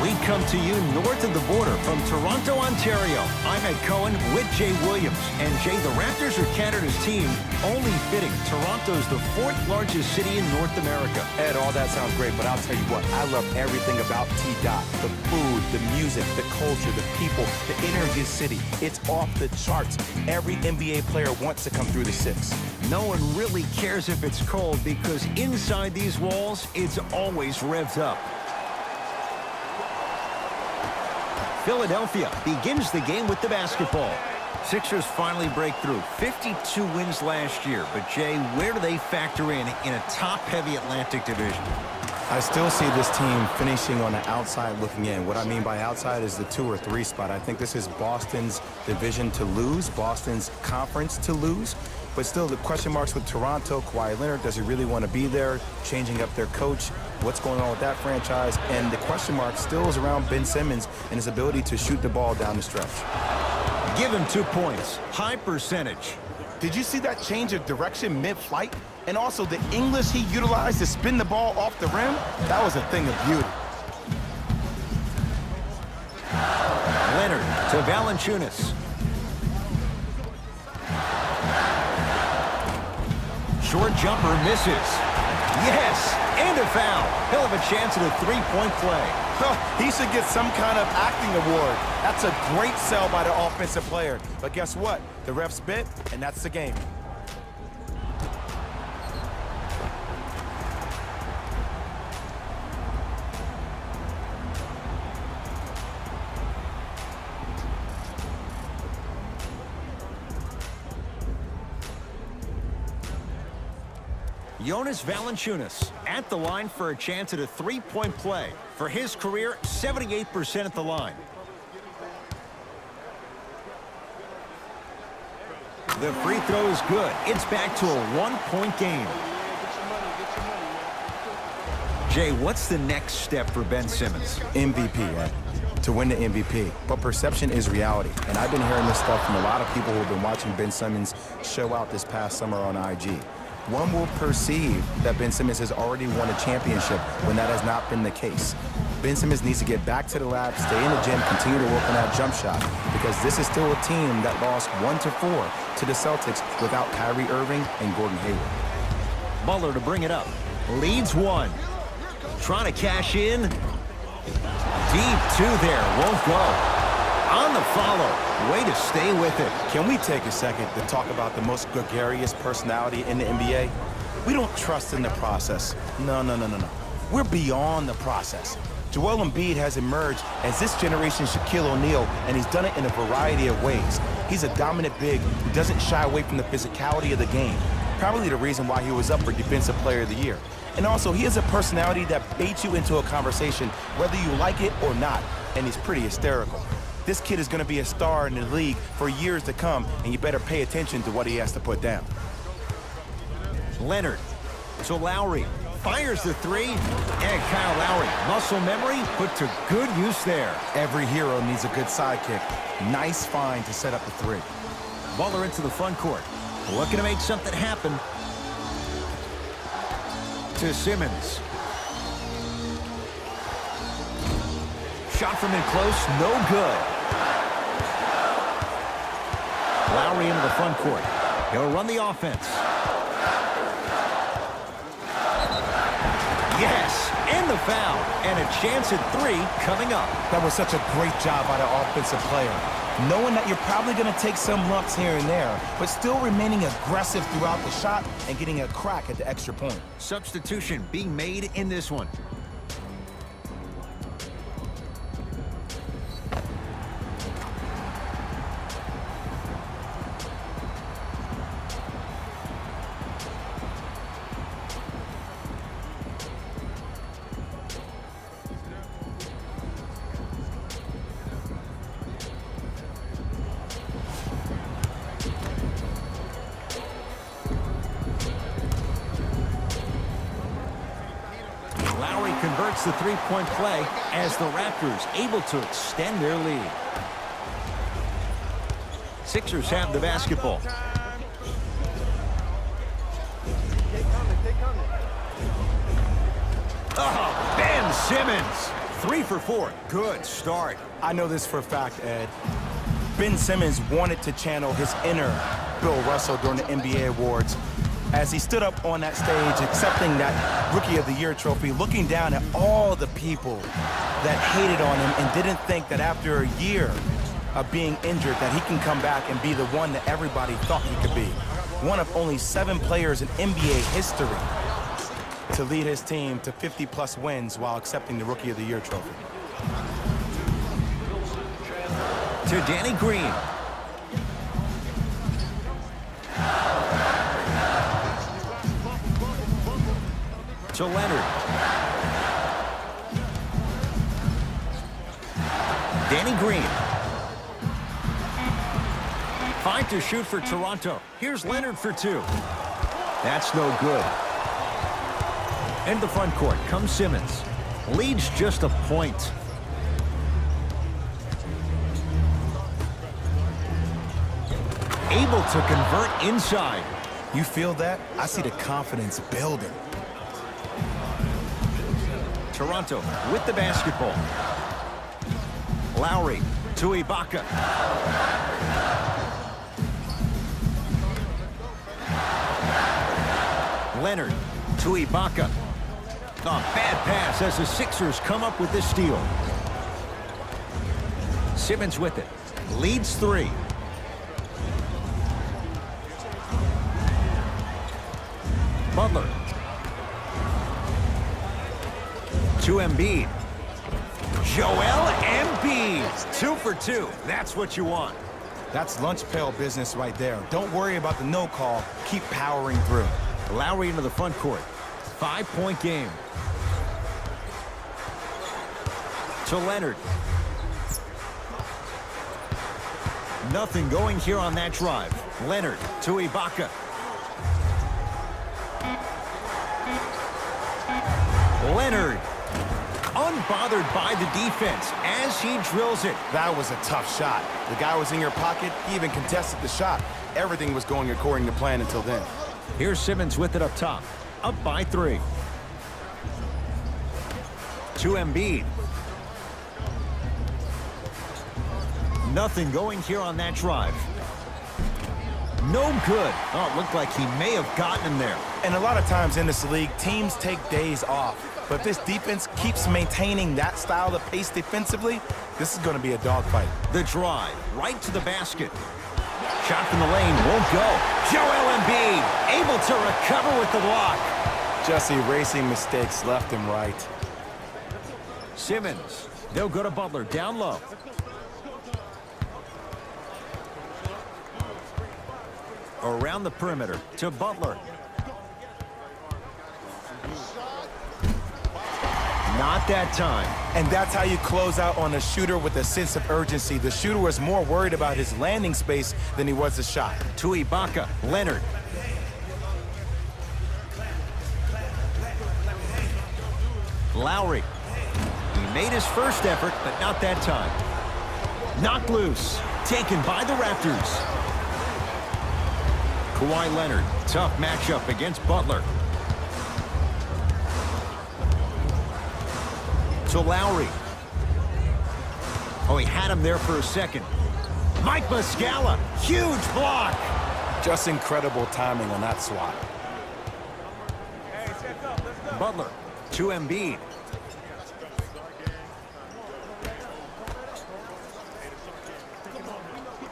We come to you north of the border from Toronto, Ontario. I'm Ed Cohen with Jay Williams. And Jay, the Raptors are Canada's team. Only fitting. Toronto's the fourth largest city in North America. Ed, all that sounds great, but I'll tell you what, I love everything about T-Dot. The food, the music, the culture, the people, the energy of the city. It's off the charts. Every NBA player wants to come through the six. No one really cares if it's cold because inside these walls, it's always revved up. Philadelphia begins the game with the basketball. Sixers finally break through. 52 wins last year. But, Jay, where do they factor in a top-heavy Atlantic division? I still see this team finishing on the outside looking in. What I mean by outside is the 2 or 3 spot. I think this is Boston's division to lose, Boston's conference to lose. But still, the question marks with Toronto, Kawhi Leonard, does he really want to be there? Changing up their coach, what's going on with that franchise? And the question mark still is around Ben Simmons and his ability to shoot the ball down the stretch. Give him 2 points. High percentage. Did you see that change of direction mid-flight? And also the English he utilized to spin the ball off the rim? That was a thing of beauty. Leonard to Valanciunas. Short jumper misses. Yes, and a foul. He'll have a chance at a 3-point play. He should get some kind of acting award. That's a great sell by the offensive player. But guess what? The refs bit, and that's the game. Jonas Valanciunas at the line for a chance at a 3-point play. For his career, 78% at the line. The free throw is good. It's back to a 1-point game. Jay, what's the next step for Ben Simmons? MVP, Ed. To win the MVP. But perception is reality. And I've been hearing this stuff from a lot of people who have been watching Ben Simmons show out this past summer on IG. One will perceive that Ben Simmons has already won a championship when that has not been the case. Ben Simmons needs to get back to the lab, stay in the gym, continue to work on that jump shot, because this is still a team that lost 1-4 to the Celtics without Kyrie Irving and Gordon Hayward. Butler to bring it up. Leads 1. Trying to cash in. Deep 2 there. Won't go. On the follow. Way to stay with it. Can we take a second to talk about the most gregarious personality in the NBA? We don't trust in the process. No. We're beyond the process. Joel Embiid has emerged as this generation's Shaquille O'Neal, and he's done it in a variety of ways. He's a dominant big who doesn't shy away from the physicality of the game. Probably the reason why he was up for Defensive Player of the Year. And also, he has a personality that baits you into a conversation whether you like it or not, and he's pretty hysterical. This kid is going to be a star in the league for years to come, and you better pay attention to what he has to put down. Leonard to Lowry. Fires the 3. And Kyle Lowry, muscle memory put to good use there. Every hero needs a good sidekick. Nice find to set up the 3. Butler into the front court. Looking to make something happen. To Simmons. Shot from in close, no good. Lowry into the front court. He'll run the offense. Yes, and the foul. And a chance at 3 coming up. That was such a great job by the offensive player. Knowing that you're probably going to take some lumps here and there, but still remaining aggressive throughout the shot and getting a crack at the extra point. Substitution being made in this one. Converts the 3-point play as the Raptors able to extend their lead. Sixers have the basketball. Oh, Ben Simmons 3 for 4. Good start. I know this for a fact, Ed. Ben Simmons wanted to channel his inner Bill Russell during the NBA awards as he stood up on that stage accepting that Rookie of the Year trophy, looking down at all the people that hated on him and didn't think that after a year of being injured that he can come back and be the one that everybody thought he could be. One of only 7 players in NBA history to lead his team to 50-plus wins while accepting the Rookie of the Year trophy. To Danny Green. To Leonard. Danny Green. 5 to shoot for Toronto. Here's Leonard for 2. That's no good. In the front court comes Simmons. Leads just a point. Able to convert inside. You feel that? I see the confidence building. Toronto with the basketball. Lowry to Ibaka. Leonard to Ibaka. Oh, bad pass as the Sixers come up with this steal. Simmons with it. Leads 3. Butler. To Embiid. Joel Embiid. 2 for 2. That's what you want. That's lunch pail business right there. Don't worry about the no call. Keep powering through. Lowry into the front court. 5-point game. To Leonard. Nothing going here on that drive. Leonard to Ibaka. Leonard, unbothered by the defense as he drills it. That was a tough shot. The guy was in your pocket. He even contested the shot. Everything was going according to plan until then. Here's Simmons with it up top. Up by 3. To Embiid. Nothing going here on that drive. No good. Oh, it looked like he may have gotten him there. And a lot of times in this league, teams take days off. But if this defense keeps maintaining that style of pace defensively, this is going to be a dogfight. The drive, right to the basket. Shot from the lane, won't go. Joel Embiid, able to recover with the block. Just erasing mistakes left and right. Simmons, they'll go to Butler, down low. Around the perimeter to Butler. Not that time. And that's how you close out on a shooter with a sense of urgency. The shooter was more worried about his landing space than he was the shot. To Ibaka, Leonard. Lowry. He made his first effort, but not that time. Knocked loose. Taken by the Raptors. Kawhi Leonard, tough matchup against Butler. To Lowry. Oh, he had him there for a second. Mike Muscala, huge block. Just incredible timing on that swat. Butler to Embiid.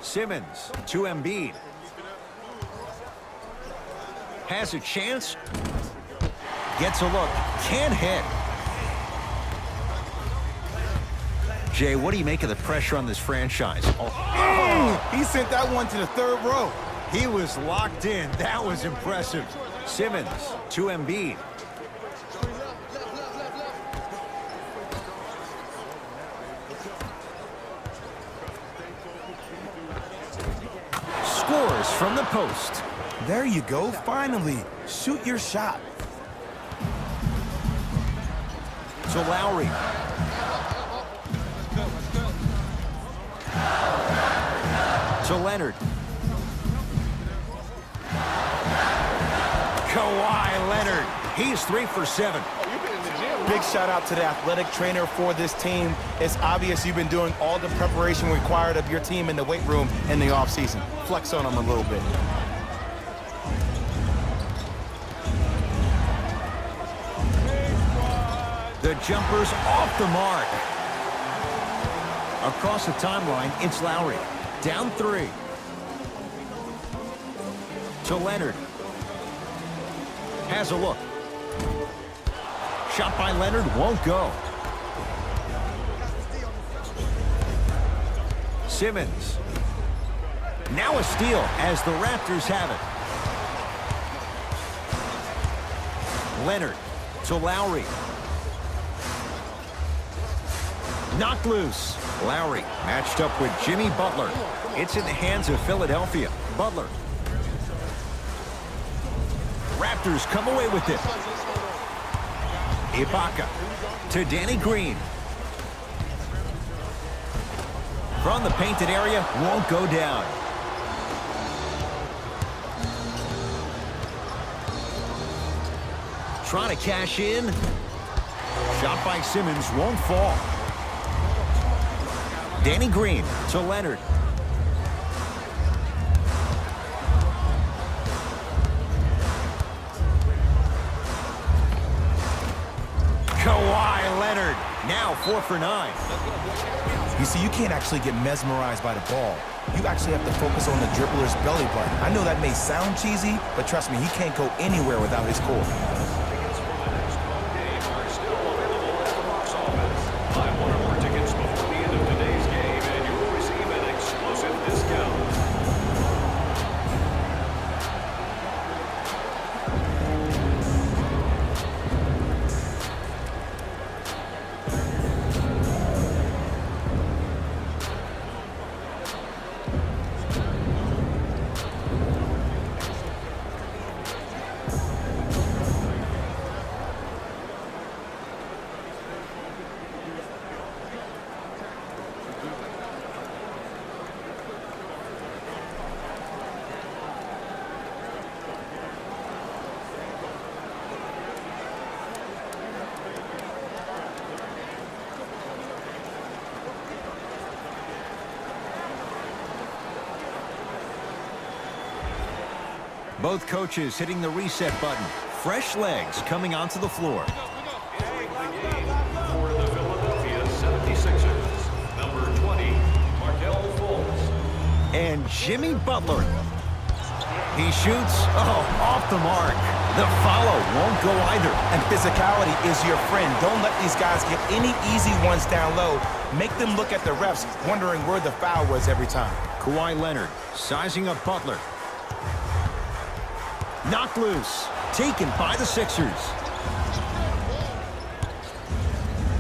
Simmons to Embiid. Has a chance. Gets a look. Can't hit. Jay, what do you make of the pressure on this franchise? Oh, he sent that one to the third row. He was locked in. That was impressive. Simmons to Embiid. Scores from the post. There you go, finally. Shoot your shot. To Lowry. To Leonard. Kawhi Leonard. He's 3 for 7. big shout out to the athletic trainer for this team. It's obvious you've been doing all the preparation required of your team in the weight room in the offseason. Flex on them a little bit. The jumper's off the mark. Across the timeline, it's Lowry. Down 3. To Leonard. Has a look. Shot by Leonard won't go. Simmons. Now a steal as the Raptors have it. Leonard to Lowry. Knocked loose. Lowry matched up with Jimmy Butler. It's in the hands of Philadelphia. Butler. Raptors come away with it. Ibaka to Danny Green. From the painted area, won't go down. Trying to cash in. Shot by Simmons won't fall. Danny Green to Leonard. Kawhi Leonard, now 4 for 9. You see, you can't actually get mesmerized by the ball. You actually have to focus on the dribbler's belly button. I know that may sound cheesy, but trust me, he can't go anywhere without his core. Both coaches hitting the reset button. Fresh legs coming onto the floor. For the Philadelphia 76ers, number 20, Markelle Fultz. And Jimmy Butler. He shoots. Oh, off the mark. The follow won't go either. And physicality is your friend. Don't let these guys get any easy ones down low. Make them look at the refs, wondering where the foul was every time. Kawhi Leonard sizing up Butler. Knocked loose. Taken by the Sixers.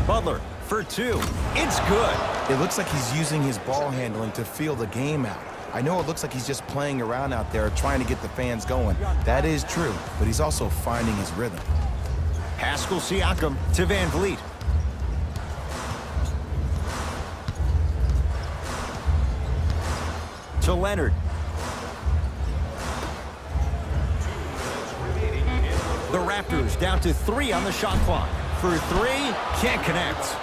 Butler for 2. It's good. It looks like he's using his ball handling to feel the game out. I know it looks like he's just playing around out there trying to get the fans going. That is true, but he's also finding his rhythm. Pascal Siakam to Van Vliet. To Leonard. The Raptors down to 3 on the shot clock. For 3, can't connect.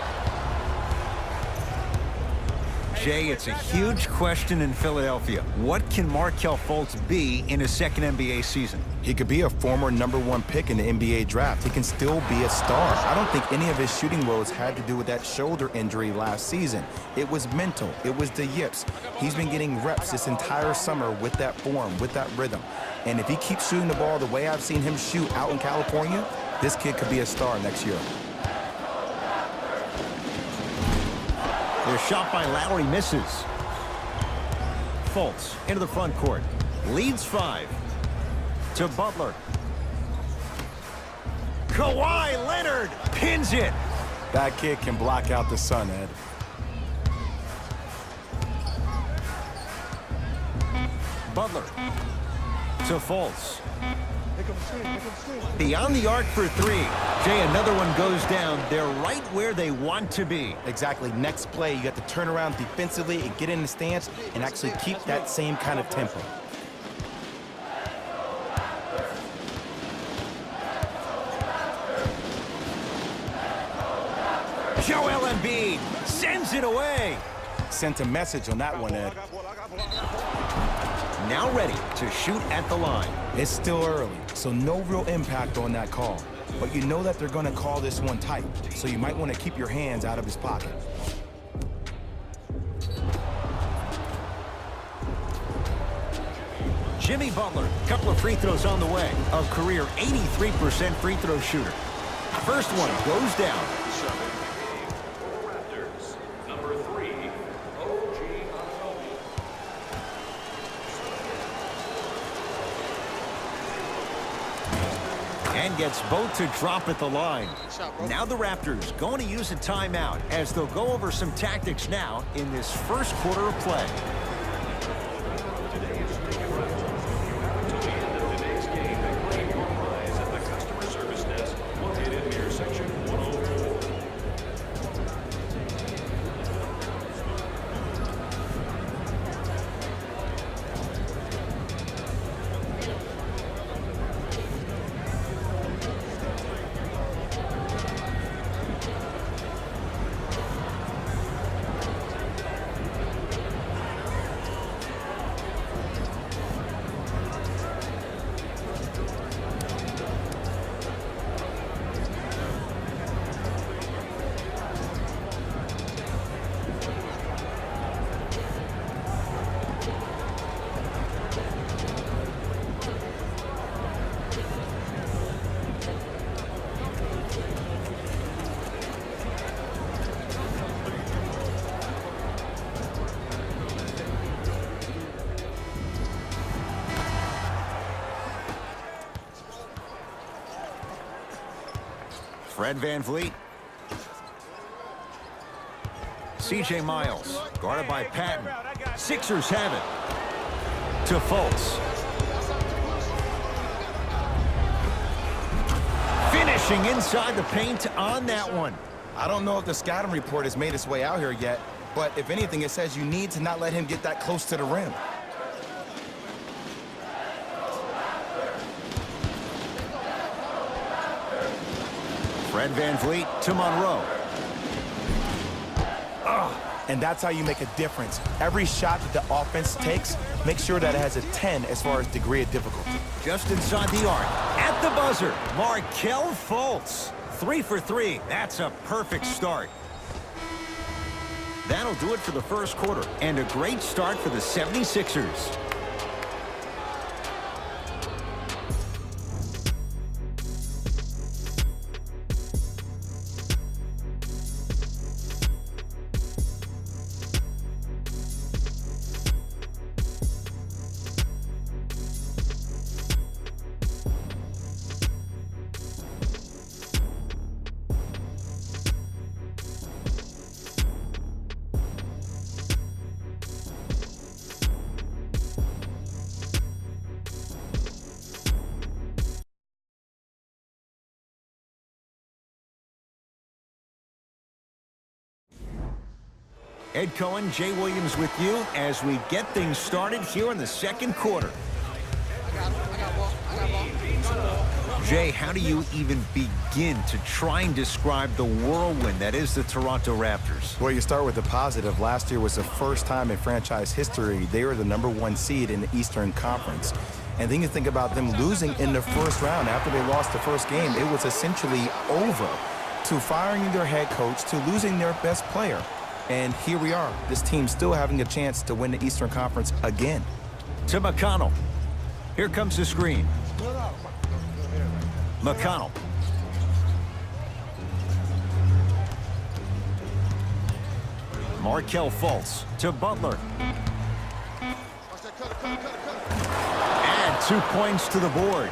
Jay, it's a huge question in Philadelphia. What can Markelle Fultz be in his second NBA season? He could be a former #1 pick in the NBA draft. He can still be a star. I don't think any of his shooting woes had to do with that shoulder injury last season. It was mental. It was the yips. He's been getting reps this entire summer with that form, with that rhythm. And if he keeps shooting the ball the way I've seen him shoot out in California, this kid could be a star next year. Their shot by Lowry misses. Fultz into the front court. Leads 5. To Butler. Kawhi Leonard pins it. That kid can block out the sun, Ed. Butler to Fultz. Beyond the arc for 3. Jay, another one goes down. They're right where they want to be. Exactly. Next play, you have to turn around defensively and get in the stance and actually keep that same kind of tempo. Joel Embiid sends it away. Sent a message on that one, Ed. Now ready to shoot at the line. It's still early, so no real impact on that call. But you know that they're going to call this one tight, so you might want to keep your hands out of his pocket. Jimmy Butler, couple of free throws on the way. A career 83% free throw shooter. First one goes down. Raptors, number 3, OG Anunoby. And gets both to drop at the line. Now the Raptors going to use a timeout as they'll go over some tactics now in this first quarter of play. Fred VanVleet. C.J. Miles, guarded by Patton. Sixers have it. To Fultz. Finishing inside the paint on that one. I don't know if the scouting report has made its way out here yet, but if anything, it says you need to not let him get that close to the rim. Fred VanVleet to Monroe. And that's how you make a difference. Every shot that the offense takes, make sure that it has a 10 as far as degree of difficulty. Just inside the arc. At the buzzer, Markelle Fultz. 3 for 3. That's a perfect start. That'll do it for the first quarter. And a great start for the 76ers. Ed Cohen, Jay Williams with you as we get things started here in the second quarter. Jay, how do you even begin to try and describe the whirlwind that is the Toronto Raptors? Well, you start with the positive. Last year was the first time in franchise history they were the #1 seed in the Eastern Conference. And then you think about them losing in the first round. After they lost the first game, it was essentially over, to firing their head coach, to losing their best player. And here we are, this team still having a chance to win the Eastern Conference again. To McConnell. Here comes the screen. McConnell. Markelle Fultz to Butler. Add 2 points to the board.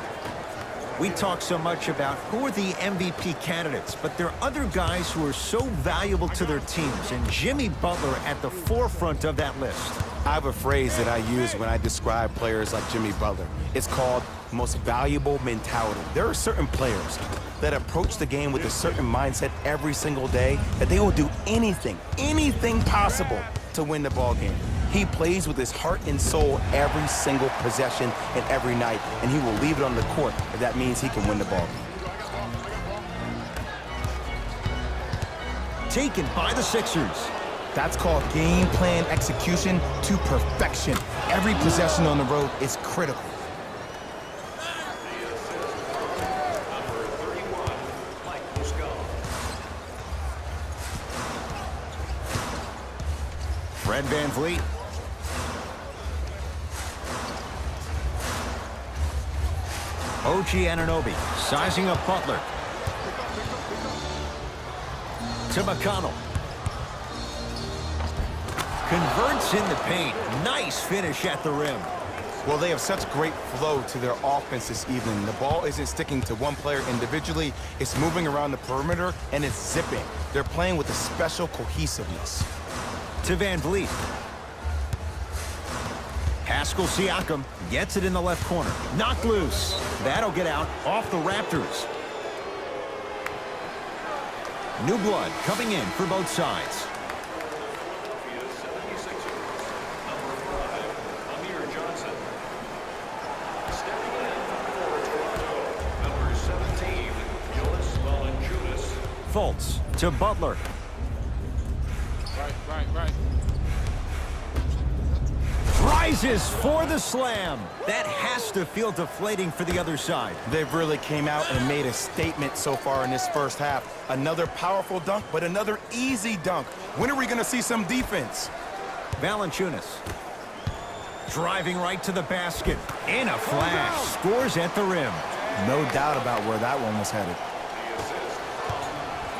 We talk so much about who are the MVP candidates, but there are other guys who are so valuable to their teams, and Jimmy Butler at the forefront of that list. I have a phrase that I use when I describe players like Jimmy Butler. It's called most valuable mentality. There are certain players that approach the game with a certain mindset every single day that they will do anything possible to win the ball game. He plays with his heart and soul every single possession and every night, and he will leave it on the court if that means he can win the ball game. taken by the Sixers. That's called game plan execution to perfection. Every possession on the road is critical. Number 31, Mike Muscala. Fred VanVleet. OG Anunoby sizing up Butler. To McConnell. Converts in the paint. Nice finish at the rim. Well, they have such great flow to their offense this evening. The ball isn't sticking to one player individually. It's moving around the perimeter, and it's zipping. They're playing with a special cohesiveness. To VanVleet. Pascal Siakam gets it in the left corner. Knocked loose. That'll get out off the Raptors. New blood coming in for both sides. Philadelphia 76ers. Number 5, Amir Johnson. Stepping in for Toronto. Number 17, Jonas Valanciunas. Fultz to Butler. Right. Rises for the slam. That has to feel deflating for the other side. They've really came out and made a statement so far in this first half. Another powerful dunk, but another easy dunk. When are we going to see some defense? Valanciunas. Driving right to the basket. In a flash. Scores at the rim. No doubt about where that one was headed. The assist from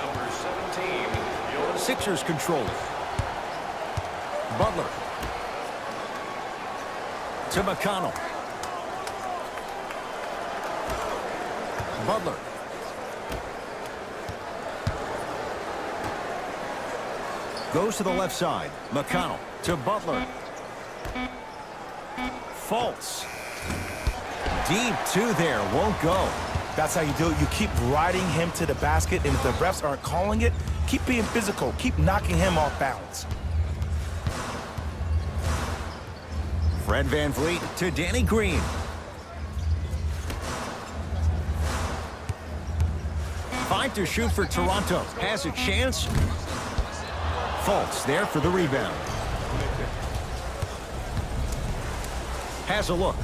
number 17, Jonas. Sixers control it. Butler. To McConnell. Butler. Goes to the left side. McConnell to Butler. Fultz. Deep two there. Won't go. That's how you do it. You keep riding him to the basket, and if the refs aren't calling it, keep being physical. Keep knocking him off balance. Fred VanVleet to Danny Green. 5 to shoot for Toronto. Has a chance. Fultz there for the rebound. Has a look.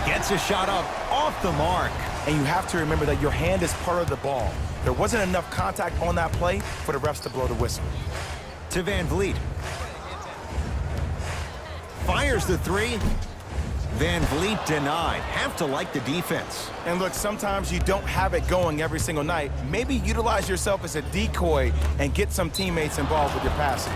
Gets a shot up off the mark. And you have to remember that your hand is part of the ball. There wasn't enough contact on that play for the refs to blow the whistle. To VanVleet. Fires the three. VanVleet denied. Have to like the defense. And look, sometimes you don't have it going every single night. Maybe utilize yourself as a decoy and get some teammates involved with your passing.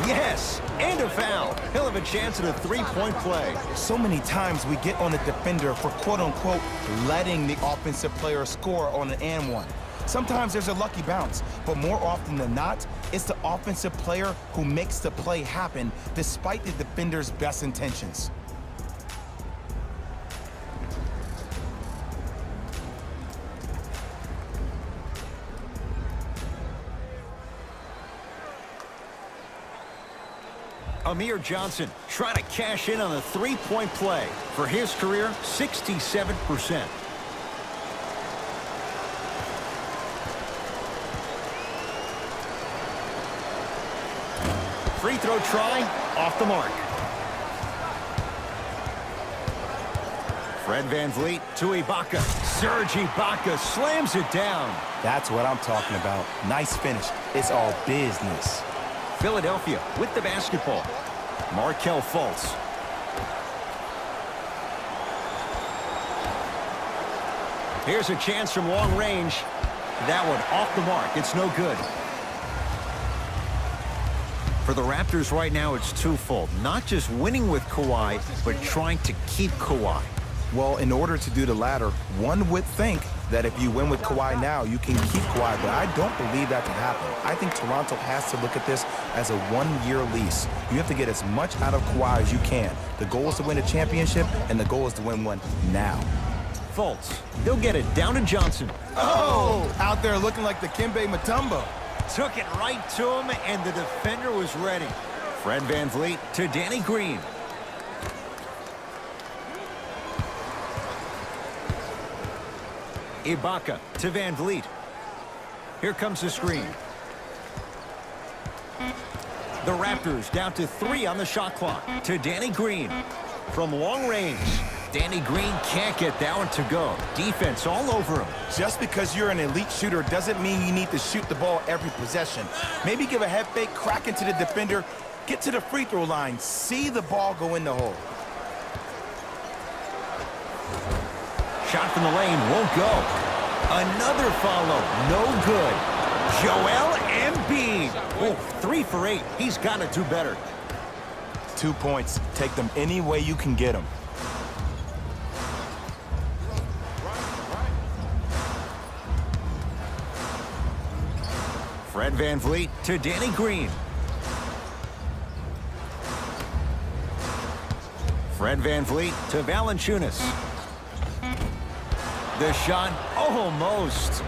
Yes, and a foul. He'll have a chance at a three-point play. So many times we get on the defender for quote-unquote letting the offensive player score on an and one. Sometimes there's a lucky bounce, but more often than not, it's the offensive player who makes the play happen despite the defender's best intentions. Amir Johnson trying to cash in on a three-point play. For his career, 67%. Free throw try, off the mark. Fred VanVleet to Ibaka. Serge Ibaka slams it down. That's what I'm talking about. Nice finish. It's all business. Philadelphia with the basketball. Markelle Fultz. Here's a chance from long range. That one off the mark. It's no good. For the Raptors right now, it's twofold. Not just winning with Kawhi, but trying to keep Kawhi. Well, in order to do the latter, one would think that if you win with Kawhi now, you can keep Kawhi, but I don't believe that can happen. I think Toronto has to look at this as a one-year lease. You have to get as much out of Kawhi as you can. The goal is to win a championship, and the goal is to win one now. Fultz. They'll get it down to Johnson. Oh! Out there looking like the Kimbe Mutombo. Took it right to him, and the defender was ready. Fred VanVleet to Danny Green. Ibaka to VanVleet. Here comes the screen. The Raptors down to 3 on the shot clock. To Danny Green. From long range. Danny Green can't get that one to go. Defense all over him. Just because you're an elite shooter doesn't mean you need to shoot the ball every possession. Maybe give a head fake, crack into the defender, get to the free throw line, see the ball go in the hole. Shot from the lane won't go. Another follow, no good. Joel Embiid. Oh, 3 for 8. He's got to do better. 2 points. Take them any way you can get them. Fred VanVleet to Danny Green. Fred VanVleet to Valanciunas. The shot almost.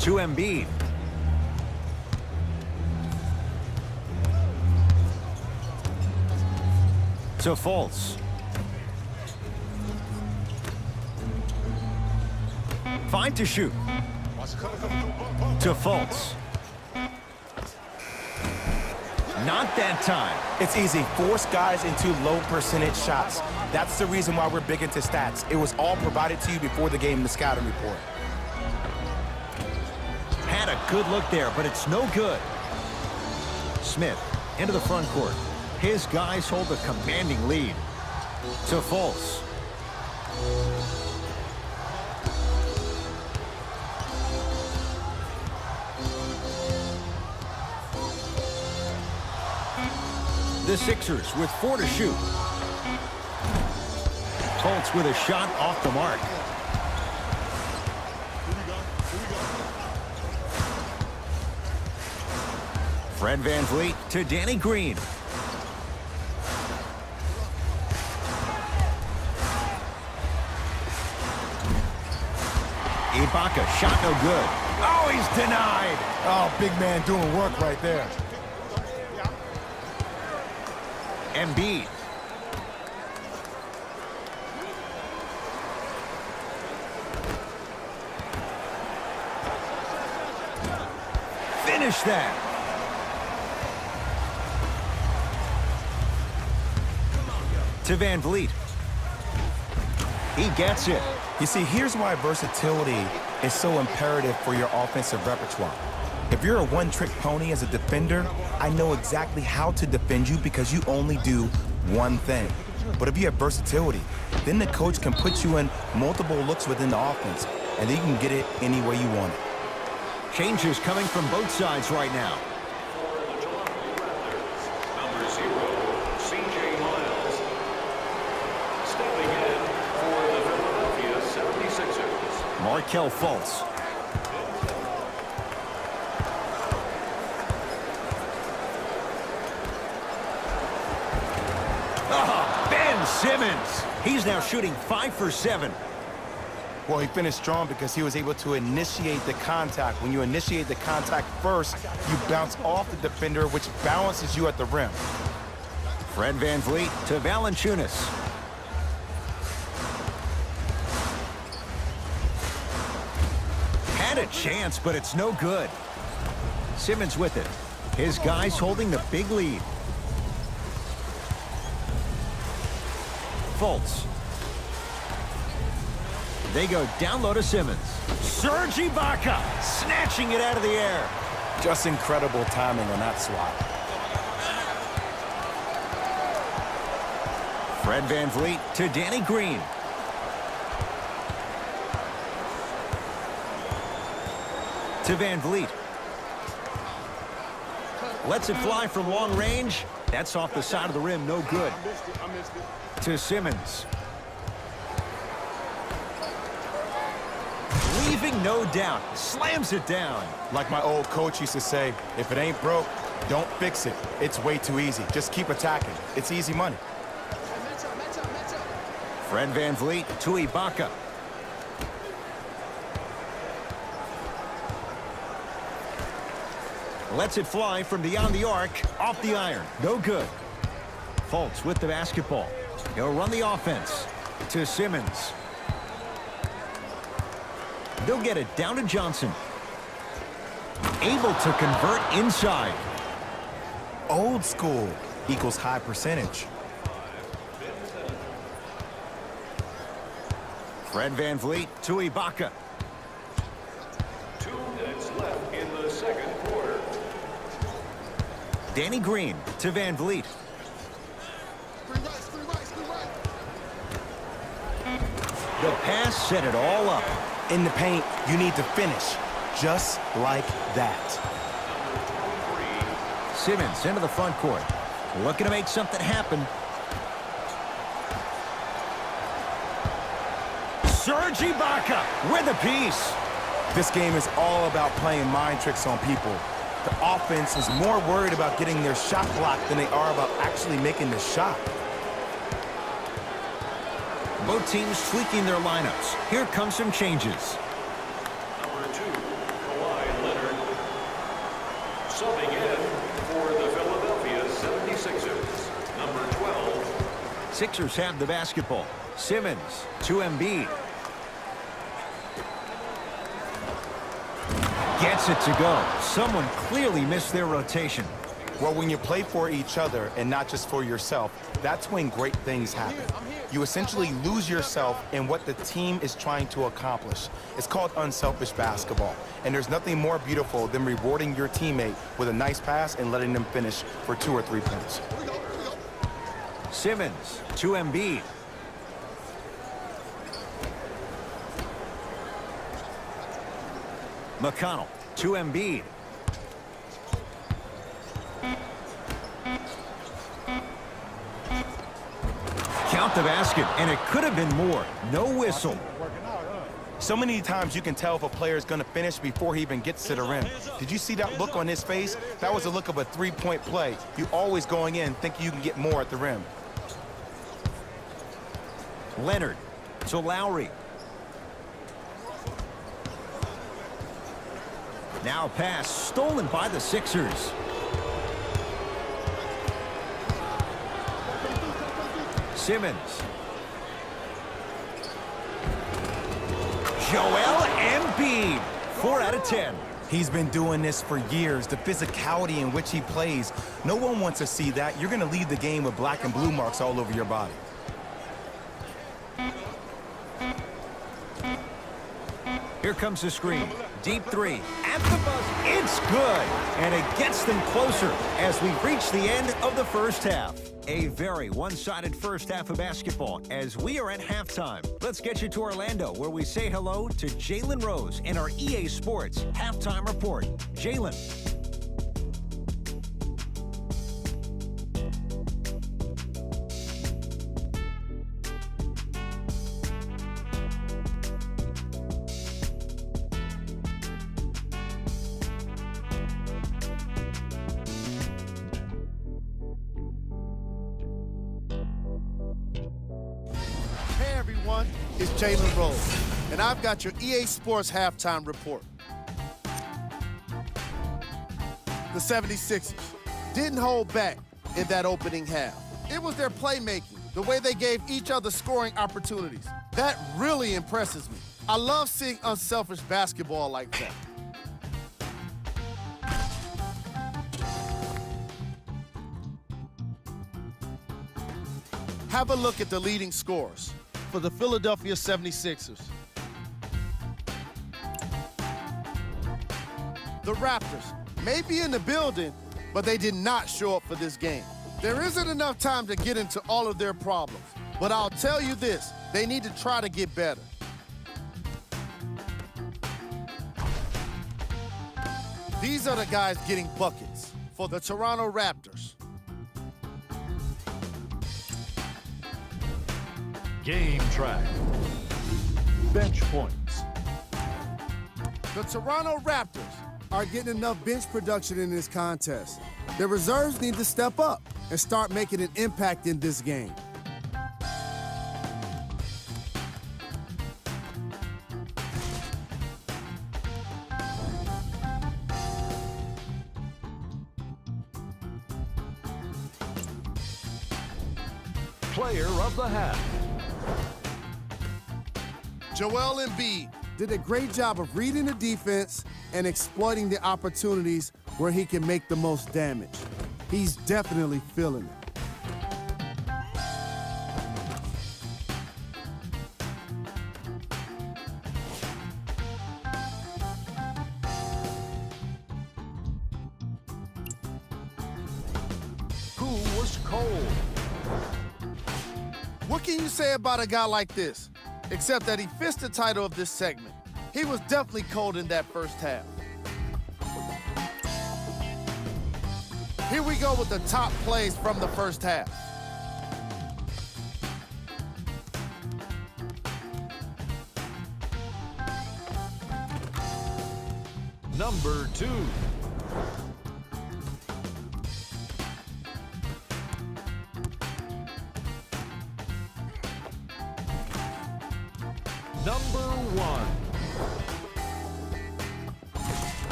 To Embiid. To Fultz. Fine to shoot. To Fultz. Not that time. It's easy. Force guys into low percentage shots. That's the reason why we're big into stats. It was all provided to you before the game in the scouting report. Had a good look there, but it's no good. Smith into the front court. His guys hold a commanding lead. To Fultz. The Sixers with 4 to shoot. Fultz with a shot off the mark. Fred VanVleet to Danny Green. Ibaka, shot no good. Oh, he's denied. Oh, big man doing work right there. Embiid. Finish that. To VanVleet. He gets it. You see, here's why versatility is so imperative for your offensive repertoire. If you're a one-trick pony as a defender, I know exactly how to defend you because you only do one thing. But if you have versatility, then the coach can put you in multiple looks within the offense, and then you can get it any way you want it. Changes coming from both sides right now. Number 0, C.J. Miles. Stepping in for the Philadelphia 76ers. Markelle Fultz. Ben Simmons. He's now shooting 5 for 7. Well, he finished strong because he was able to initiate the contact. When you initiate the contact first, you bounce off the defender, which balances you at the rim. Fred VanVleet to Valanciunas. Had a chance, but it's no good. Simmons with it. His guys holding the big lead. Fultz. They go down low to Simmons. Serge Ibaka snatching it out of the air. Just incredible timing on that swat. Fred VanVleet to Danny Green. To VanVleet. Lets it fly from long range. That's off the side of the rim, no good. To Simmons. Leaving no doubt. Slams it down. Like my old coach used to say, if it ain't broke, don't fix it. It's way too easy. Just keep attacking. It's easy money. Fred VanVleet to Ibaka. Lets it fly from beyond the arc, off the iron. No good. Fultz with the basketball. He'll run the offense. To Simmons. They'll get it down to Johnson. Able to convert inside. Old school equals high percentage. Fred VanVleet to Ibaka. 2 minutes left in the second quarter. Danny Green to VanVleet. The pass set it all up. In the paint, you need to finish just like that. Simmons into the front court. Looking to make something happen. Serge Ibaka with a piece. This game is all about playing mind tricks on people. The offense is more worried about getting their shot blocked than they are about actually making the shot. Both teams tweaking their lineups. Here come some changes. Number 2, Kawhi Leonard. Subbing in for the Philadelphia 76ers, number 12. Sixers have the basketball. Simmons to Embiid. Gets it to go. Someone clearly missed their rotation. Well, when you play for each other and not just for yourself, that's when great things happen. You essentially lose yourself in what the team is trying to accomplish. It's called unselfish basketball. And there's nothing more beautiful than rewarding your teammate with a nice pass and letting them finish for 2 or 3 points. Simmons to Embiid. McConnell to Embiid. Count the basket, and it could have been more. No whistle. So many times you can tell if a player is going to finish before he even gets to the rim. Did you see that look on his face? That was a look of a 3-point play. You always going in thinking you can get more at the rim. Leonard to Lowry. Now pass stolen by the Sixers. Simmons. Joel Embiid. 4 out of 10. He's been doing this for years. The physicality in which he plays. No one wants to see that. You're going to leave the game with black and blue marks all over your body. Here comes the screen. Deep 3. At the buzzer. It's good. And it gets them closer as we reach the end of the first half. A very one-sided first half of basketball as we are at halftime. Let's get you to Orlando, where we say hello to Jalen Rose in our EA Sports Halftime Report. Jalen. It's Jalen Rose, and I've got your EA Sports Halftime Report. The 76ers didn't hold back in that opening half. It was their playmaking, the way they gave each other scoring opportunities. That really impresses me. I love seeing unselfish basketball like that. Have a look at the leading scorers for the Philadelphia 76ers. The Raptors may be in the building, but they did not show up for this game. There isn't enough time to get into all of their problems, but I'll tell you this, they need to try to get better. These are the guys getting buckets for the Toronto Raptors. Game track. Bench points. The Toronto Raptors are getting enough bench production in this contest. The reserves need to step up and start making an impact in this game. Player of the half. Joel Embiid, did a great job of reading the defense and exploiting the opportunities where he can make the most damage. He's definitely feeling it. Who was cold? What can you say about a guy like this? Except that he fits the title of this segment. He was definitely cold in that first half. Here we go with the top plays from the first half. Number 2. Number 1.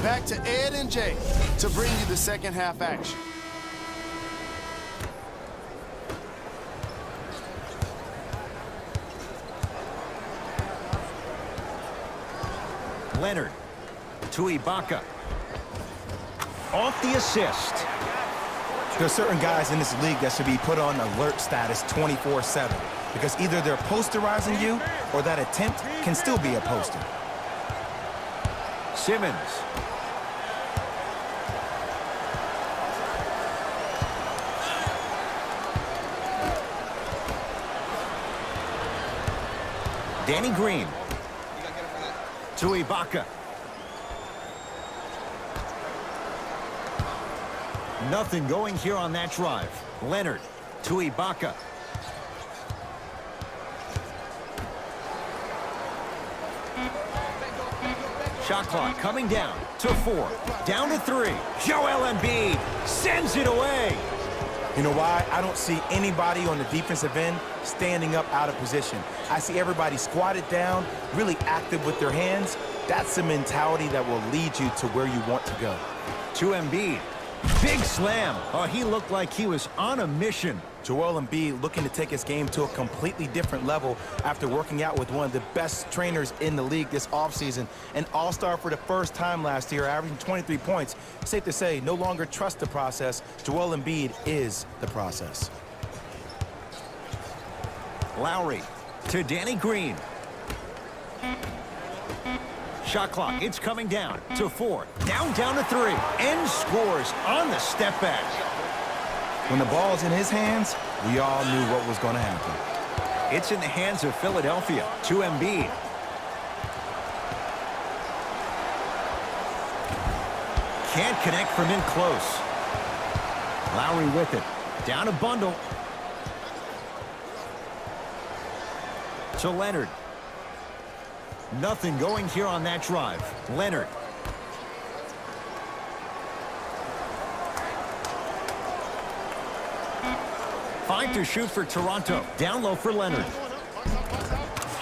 Back to Ed and Jay to bring you the second half action. Leonard to Ibaka. Off the assist. There are certain guys in this league that should be put on alert status 24/7 because either they're posterizing you or that attempt can still be a poster. Simmons. Danny Green to Ibaka. Nothing going here on that drive. Leonard to Ibaka. Shot clock coming down to 4. Down to 3. Joel Embiid sends it away. You know why? I don't see anybody on the defensive end standing up out of position. I see everybody squatted down, really active with their hands. That's the mentality that will lead you to where you want to go. To Embiid. Big slam. Oh, he looked like he was on a mission. Joel Embiid looking to take his game to a completely different level after working out with one of the best trainers in the league this offseason. An all-star for the first time last year, averaging 23 points. Safe to say, no longer trust the process. Joel Embiid is the process. Lowry to Danny Green. Shot clock, it's coming down to 4. Down to 3. And scores on the step back. When the ball's in his hands, we all knew what was going to happen. It's in the hands of Philadelphia to Embiid. Can't connect from in close. Lowry with it. Down a bundle. To Leonard. Nothing going here on that drive. Leonard. Five to shoot for Toronto. Down low for Leonard.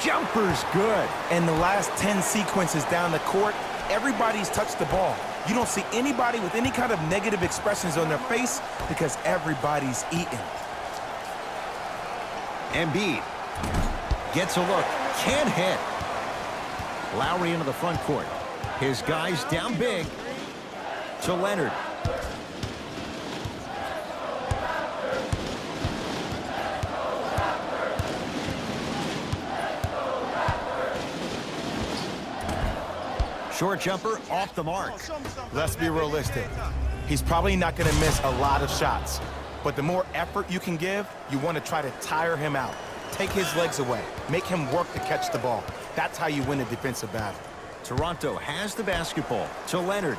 Jumper's good. And the last 10 sequences down the court, everybody's touched the ball. You don't see anybody with any kind of negative expressions on their face because everybody's eating. Embiid gets a look. Can't hit. Lowry into the front court. His guys down big. To Leonard. Short jumper off the mark. Let's be realistic. He's probably not going to miss a lot of shots. But the more effort you can give, you want to try to tire him out. Take his legs away. Make him work to catch the ball. That's how you win a defensive battle. Toronto has the basketball. To Leonard.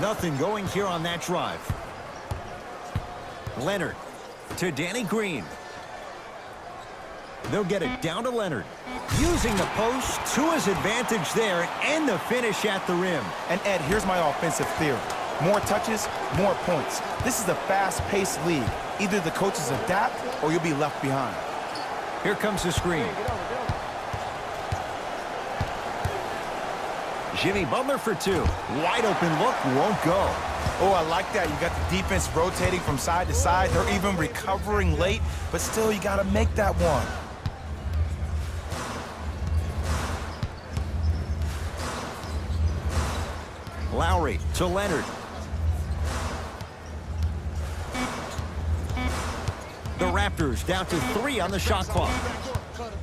Nothing going here on that drive. Leonard to Danny Green. They'll get it down to Leonard. Using the post to his advantage there and the finish at the rim. And Ed, here's my offensive theory. More touches, more points. This is a fast-paced league. Either the coaches adapt or you'll be left behind. Here comes the screen. Jimmy Butler for two. Wide open look, won't go. Oh, I like that. You got the defense rotating from side to side. They're even recovering late, but still, you got to make that one. Lowry to Leonard. The Raptors down to 3 on the shot clock.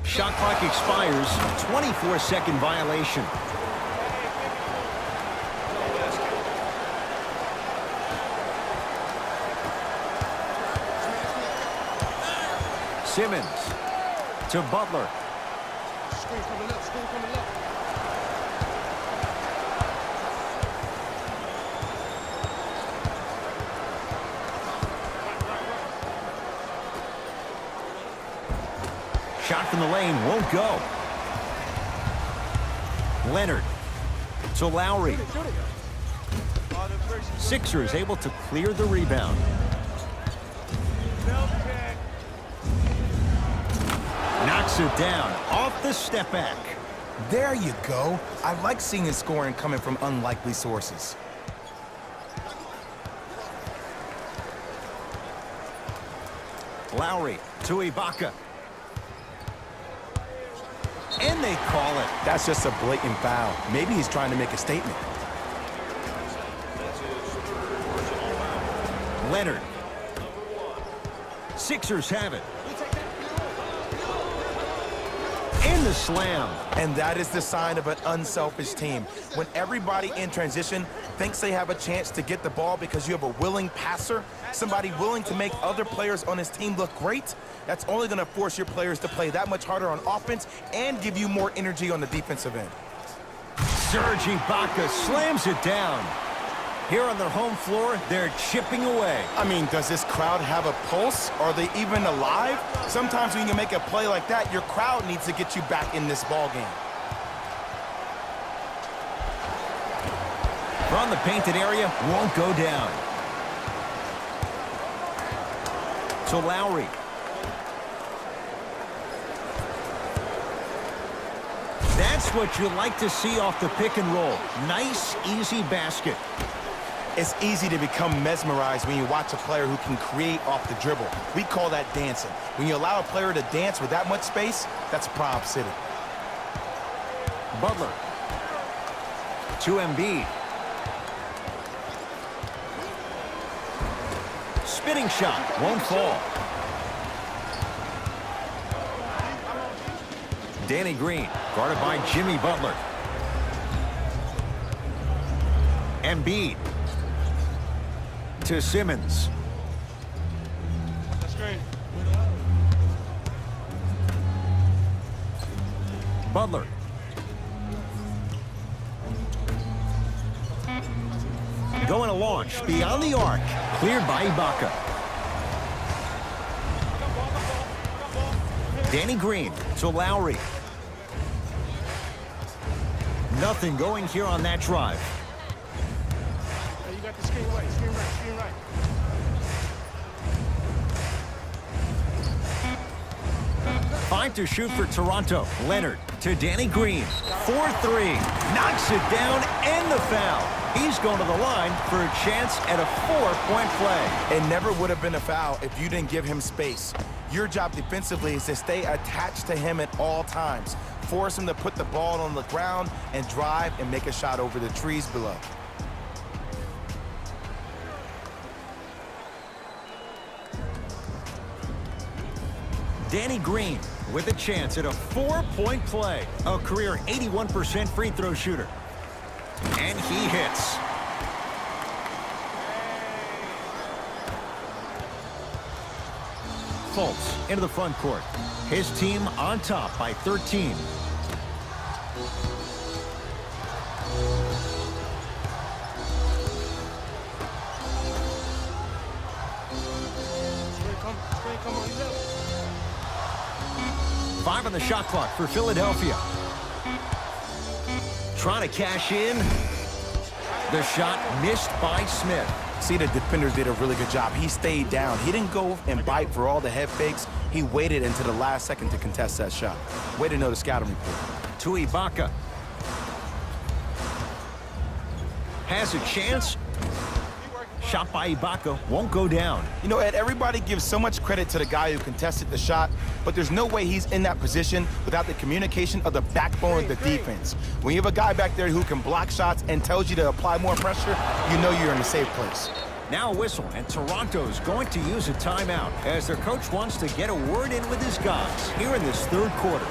Shot clock expires. 24-second violation. Simmons to Butler. Screen coming up, screen coming up. Shot from the lane won't go. Leonard to Lowry. Sixers able to clear the rebound. Knocks it down off the step back. There you go. I like seeing his scoring coming from unlikely sources. Lowry to Ibaka. And they call it. That's just a blatant foul. Maybe he's trying to make a statement. Leonard. Sixers have it. And the slam. And that is the sign of an unselfish team. When everybody in transition thinks they have a chance to get the ball because you have a willing passer, somebody willing to make other players on his team look great, that's only going to force your players to play that much harder on offense and give you more energy on the defensive end. Serge Ibaka slams it down. Here on their home floor, they're chipping away. I mean, does this crowd have a pulse? Are they even alive? Sometimes when you make a play like that, your crowd needs to get you back in this ball game. From the painted area, won't go down. To Lowry. That's what you like to see off the pick and roll. Nice, easy basket. It's easy to become mesmerized when you watch a player who can create off the dribble. We call that dancing. When you allow a player to dance with that much space, that's Prob City. Butler. To Embiid. Spinning shot, won't fall. Danny Green, guarded by Jimmy Butler. Embiid. To Simmons. Butler. Going to launch beyond the arc. Cleared by Ibaka. Danny Green to Lowry. Nothing going here on that drive. You got the screen right, screen right, screen right. Five to shoot for Toronto. Leonard to Danny Green. 4-3. Knocks it down and the foul. He's going to the line for a chance at a 4-point play. It never would have been a foul if you didn't give him space. Your job defensively is to stay attached to him at all times. Force him to put the ball on the ground and drive and make a shot over the trees below. Danny Green with a chance at a 4-point play. A career 81% free throw shooter. And he hits. Fultz into the front court. His team on top by 13. Come on, he's up. 5 on the shot clock for Philadelphia. Trying to cash in. The shot missed by Smith. See, the defenders did a really good job. He stayed down. He didn't go and bite for all the head fakes. He waited until the last second to contest that shot. Way to know the scouting report. To Ibaka. Has a chance. Shot by Ibaka won't go down. You know, Ed, everybody gives so much credit to the guy who contested the shot, but there's no way he's in that position without the communication of the backbone of the defense. When you have a guy back there who can block shots and tells you to apply more pressure, you know you're in a safe place. Now a whistle, and Toronto's going to use a timeout as their coach wants to get a word in with his guys here in this third quarter.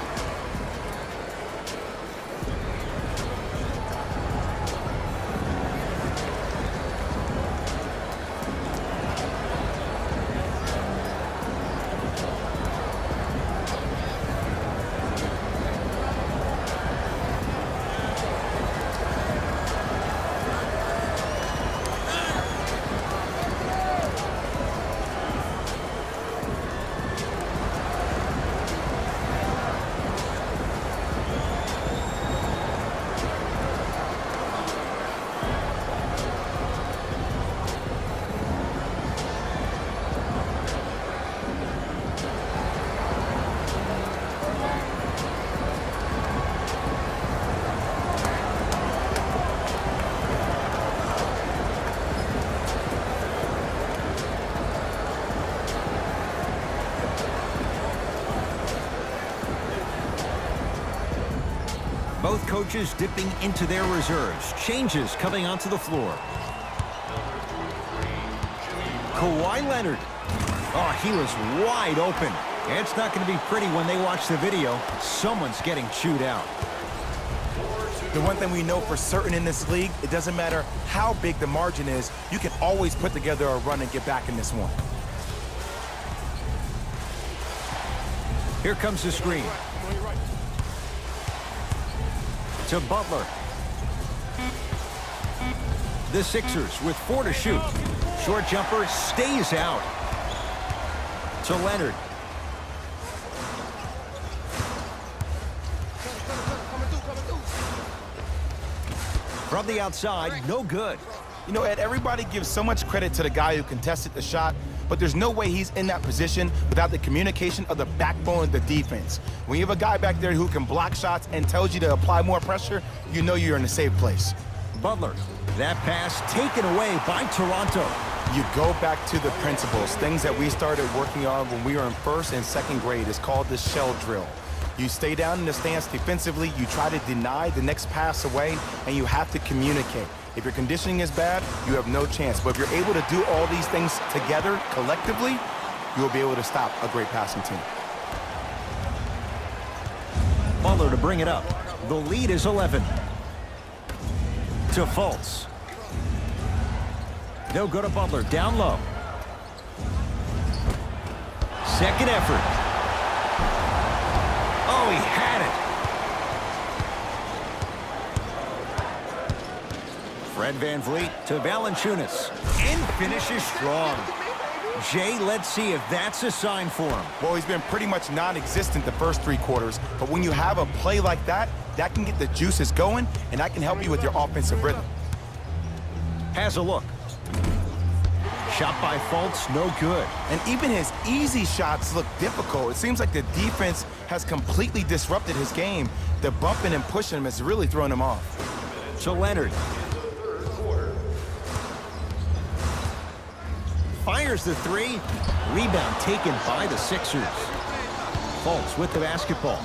Both coaches dipping into their reserves. Changes coming onto the floor. Kawhi Leonard. Oh, he was wide open. It's not going to be pretty when they watch the video. Someone's getting chewed out. The one thing we know for certain in this league, it doesn't matter how big the margin is, you can always put together a run and get back in this one. Here comes the screen. To Butler. The Sixers with 4 to shoot. Short jumper stays out. To Leonard. From the outside, no good. You know, Ed, everybody gives so much credit to the guy who contested the shot, but there's no way he's in that position without the communication of the backbone of the defense. When you have a guy back there who can block shots and tells you to apply more pressure, you know you're in a safe place. Butler. That pass taken away by Toronto. You go back to the principles, things that we started working on when we were in first and second grade. It's called the shell drill. You stay down in the stance defensively, you try to deny the next pass away, and you have to communicate. If your conditioning is bad, you have no chance. But if you're able to do all these things together, collectively, you'll be able to stop a great passing team. Butler to bring it up. The lead is 11. To Fultz. No good to Butler. Down low. Second effort. Oh, he had it. Fred VanVleet to Valanciunas. And finishes strong. Jay, let's see if that's a sign for him. Well, he's been pretty much non-existent the first 3 quarters, but when you have a play like that, that can get the juices going, and that can help you with your offensive rhythm. Has a look. Shot by Fultz, no good. And even his easy shots look difficult. It seems like the defense has completely disrupted his game. The bumping and pushing him has really thrown him off. To Leonard. Fires the 3. Rebound taken by the Sixers. Fultz with the basketball.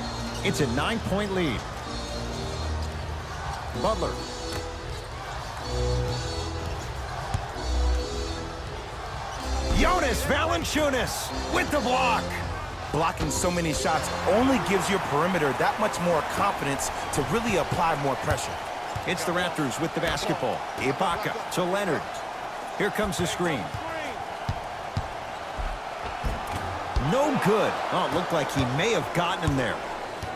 It's a 9-point lead. Butler. Jonas Valanciunas with the block. Blocking so many shots only gives your perimeter that much more confidence to really apply more pressure. It's the Raptors with the basketball. Ibaka to Leonard. Here comes the screen. No good. Oh, it looked like he may have gotten him there.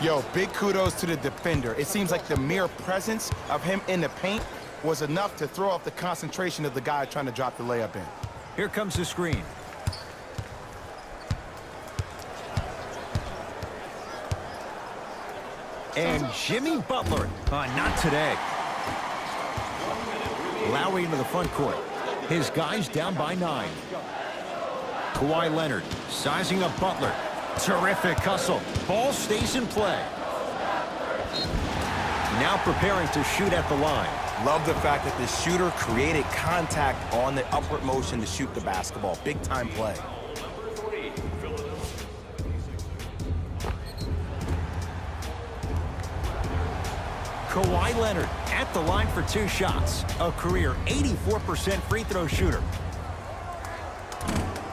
Yo, big kudos to the defender. It seems like the mere presence of him in the paint was enough to throw off the concentration of the guy trying to drop the layup in. Here comes the screen. And Jimmy Butler. Not today. Lowry into the front court. His guys down by 9. Kawhi Leonard sizing up Butler. Terrific hustle. Ball stays in play. Now preparing to shoot at the line. Love the fact that the shooter created contact on the upward motion to shoot the basketball. Big-time play. Number 3, Philadelphia. Kawhi Leonard at the line for 2 shots. A career 84% free throw shooter.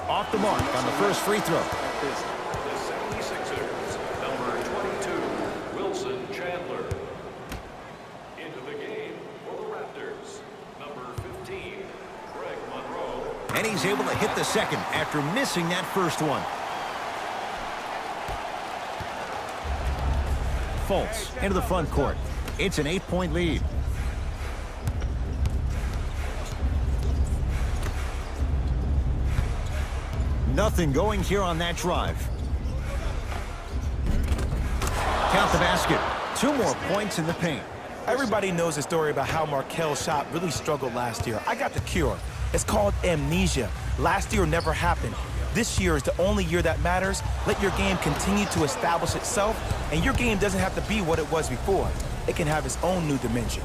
Off the mark on the first free throw. The 76ers, number 22, Wilson Chandler. Into the game for the Raptors, number 15, Greg Monroe. And he's able to hit the second after missing that first one. Fultz into the front court. It's an 8-point lead. Nothing going here on that drive. Count the basket. 2 more points in the paint. Everybody knows the story about how Markel's shot really struggled last year. I got the cure. It's called amnesia. Last year never happened. This year is the only year that matters. Let your game continue to establish itself, and your game doesn't have to be what it was before. It can have its own new dimension.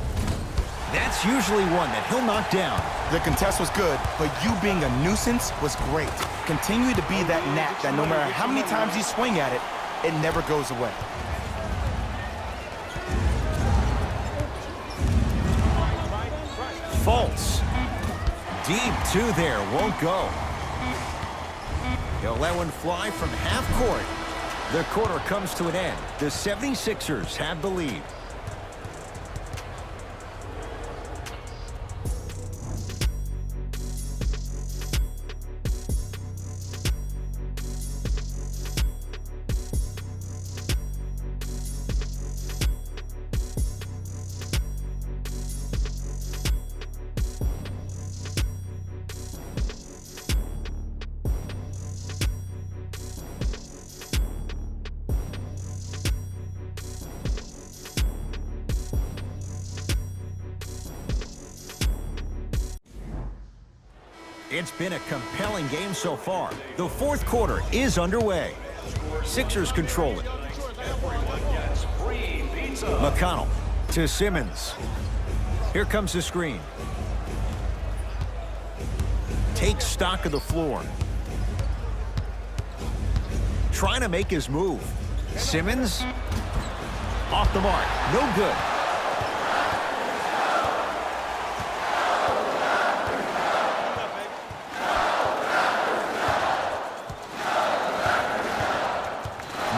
That's usually one that he'll knock down. The contest was good, but you being a nuisance was great. Continue to be that gnat that no matter how many times you swing at it, it never goes away. Fultz. Deep 2 there, won't go. He'll let one fly from half court. The quarter comes to an end. The 76ers have the lead. It's been a compelling game so far. The 4th quarter is underway. Sixers control it. McConnell to Simmons. Here comes the screen. Takes stock of the floor. Trying to make his move. Simmons off the mark. No good.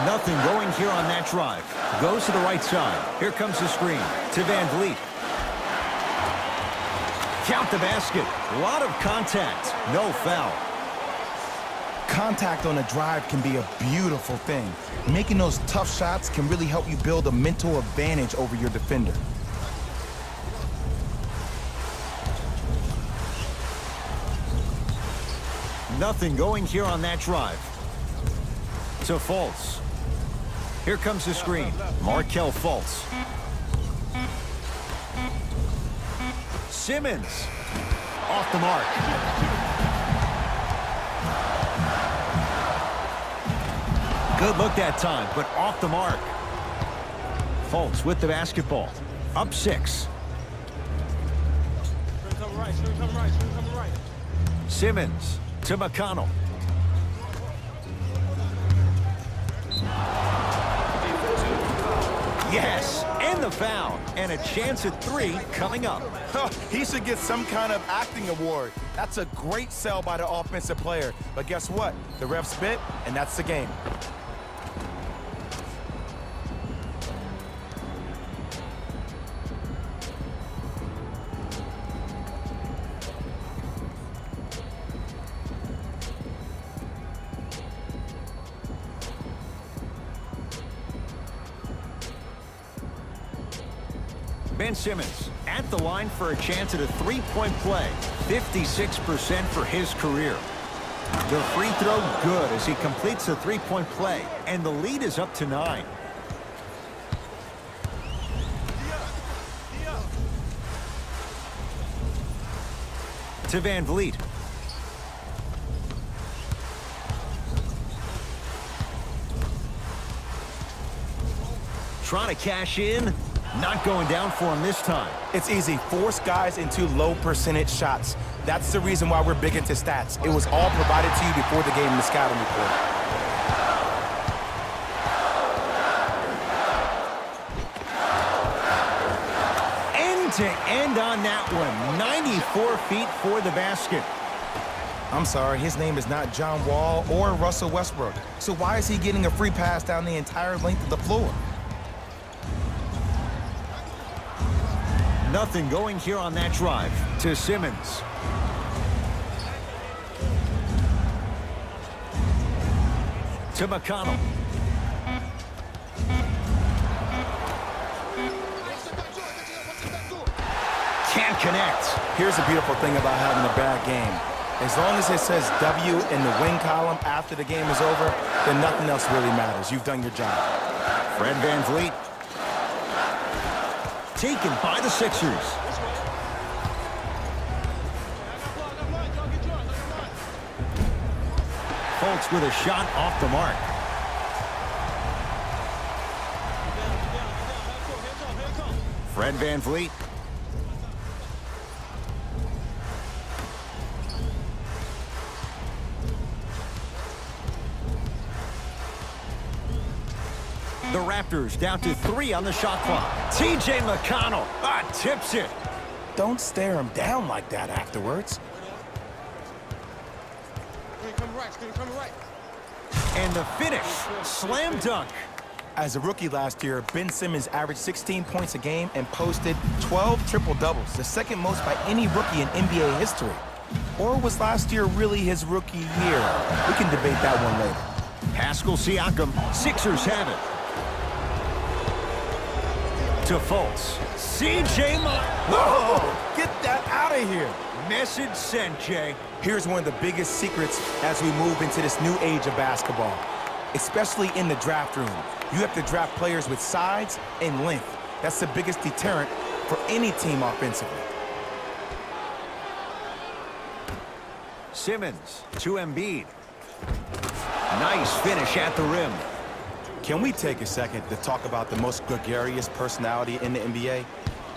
Nothing going here on that drive. Goes to the right side. Here comes the screen to Van Vliet. Count the basket. A lot of contact. No foul. Contact on a drive can be a beautiful thing. Making those tough shots can really help you build a mental advantage over your defender. Nothing going here on that drive. To Fultz. Here comes the screen. Markel Fultz. Simmons. Off the mark. Good look that time, but off the mark. Fultz with the basketball. Up 6. Simmons to McConnell. Yes, and the foul. And a chance at 3 coming up. He should get some kind of acting award. That's a great sell by the offensive player. But guess what? The ref spit, and that's the game. Ben Simmons at the line for a chance at a 3-point play. 56% for his career. The free throw good as he completes the 3-point play. And the lead is up to 9. To Van Vliet. Trying to cash in. Not going down for him this time. It's easy. Force guys into low percentage shots. That's the reason why we're big into stats. It was all provided to you before the game in the scouting report. End to end on that one. 94 feet for the basket. I'm sorry, his name is not John Wall or Russell Westbrook. So why is he getting a free pass down the entire length of the floor? Nothing going here on that drive to Simmons. To McConnell. Can't connect. Here's the beautiful thing about having a bad game. As long as it says W in the win column after the game is over, then nothing else really matters. You've done your job. Fred VanVleet. Taken by the Sixers. Fultz with a shot off the mark. Fred VanVleet. The Raptors down to 3 on the shot clock. TJ McConnell tips it. Don't stare him down like that afterwards. And the finish, slam dunk. As a rookie last year, Ben Simmons averaged 16 points a game and posted 12 triple-doubles, the second most by any rookie in NBA history. Or was last year really his rookie year? We can debate that one later. Pascal Siakam, Sixers have it. To Fultz. CJ Whoa! Get that out of here! Message sent, Jay. Here's one of the biggest secrets as we move into this new age of basketball, especially in the draft room. You have to draft players with size and length. That's the biggest deterrent for any team offensively. Simmons to Embiid. Nice finish at the rim. Can we take a second to talk about the most gregarious personality in the NBA?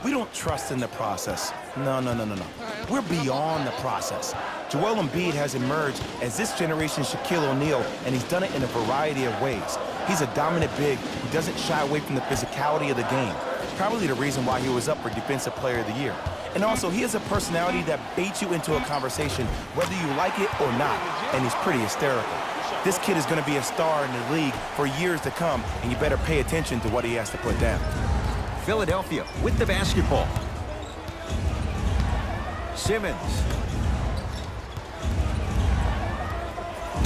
We don't trust in the process. No. We're beyond the process. Joel Embiid has emerged as this generation's Shaquille O'Neal, and he's done it in a variety of ways. He's a dominant big who doesn't shy away from the physicality of the game. Probably the reason why he was up for Defensive Player of the Year. And also, he has a personality that baits you into a conversation, whether you like it or not, and he's pretty hysterical. This kid is going to be a star in the league for years to come, and you better pay attention to what he has to put down. Philadelphia with the basketball. Simmons.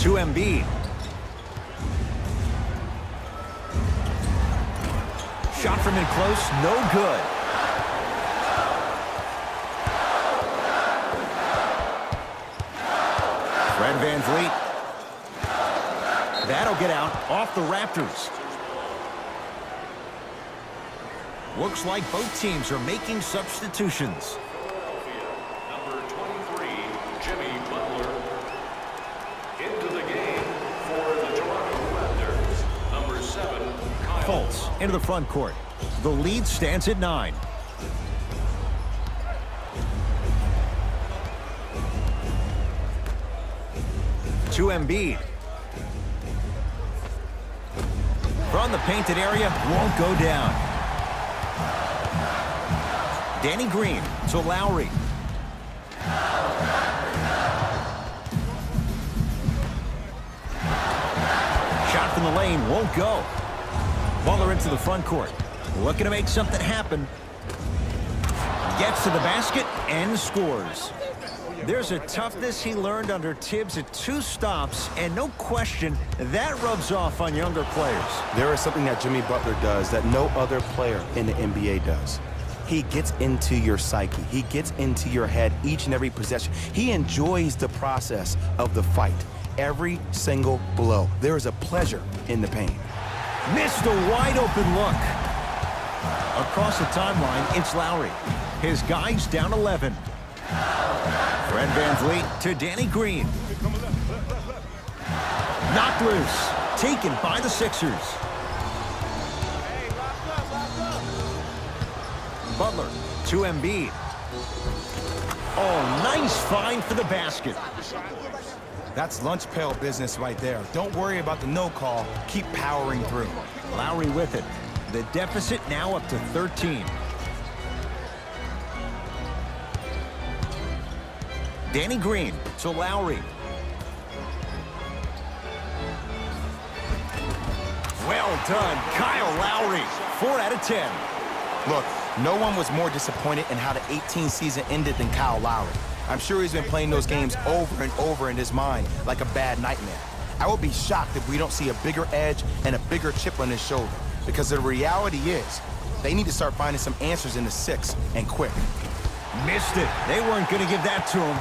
To Embiid. Shot from in close, no good. Fred VanVleet. That'll get out off the Raptors. Looks like both teams are making substitutions. Number 23, Jimmy Butler. Into the game for the Toronto Raptors. Number 7, Kyle. Fultz into the front court. The lead stands at 9. To Embiid. From the painted area, won't go down. Danny Green to Lowry. Shot from the lane, won't go. Butler into the front court. Looking to make something happen. Gets to the basket and scores. There's a toughness he learned under Tibbs at 2 stops, and no question, that rubs off on younger players. There is something that Jimmy Butler does that no other player in the NBA does. He gets into your psyche. He gets into your head each and every possession. He enjoys the process of the fight. Every single blow. There is a pleasure in the pain. Missed a wide open look. Across the timeline, it's Lowry. His guy's down 11. Fred VanVleet to Danny Green. Knocked loose. Taken by the Sixers. Butler to Embiid. Oh, nice find for the basket. That's lunch pail business right there. Don't worry about the no call. Keep powering through. Lowry with it. The deficit now up to 13. Danny Green to Lowry. Well done, Kyle Lowry. 4 out of 10. Look, no one was more disappointed in how the 18 season ended than Kyle Lowry. I'm sure he's been playing those games over and over in his mind like a bad nightmare. I would be shocked if we don't see a bigger edge and a bigger chip on his shoulder, because the reality is they need to start finding some answers in the 6 and quick. Missed it. They weren't going to give that to him.